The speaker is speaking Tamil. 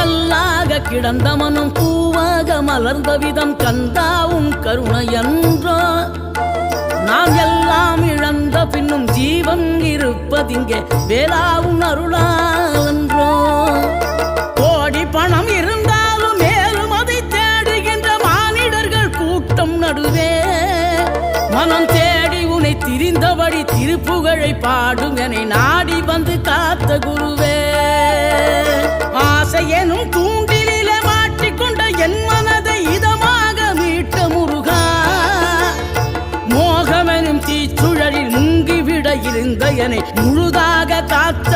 கல்லாக கிடந்த மனம் பூவாக மலர்ந்த விதம் கந்தாவும் கருணையன்றோ நாம் எல்லாம் இழந்த பின்னும் ஜீவன் இருப்பதிங்கே வேளாவும் அருளாவென்றோ கோடி பணம் இருந்தாலும் மேலும் அதை தேடுகின்ற மானிடர்கள் கூட்டம் நடுவே மனம் தேடி உனை திரிந்தபடி திருப்புகழை பாடும் என நாடி வந்து காத்த குருவே ஆசை எனும் தூண்டிலே மாற்றிக்கொண்ட என் மனதை இதமாக மீட்ட முருகா மோகமெனும் தீச்சுழலில் முங்கிவிட இருந்த என்னை முழுதாக காத்த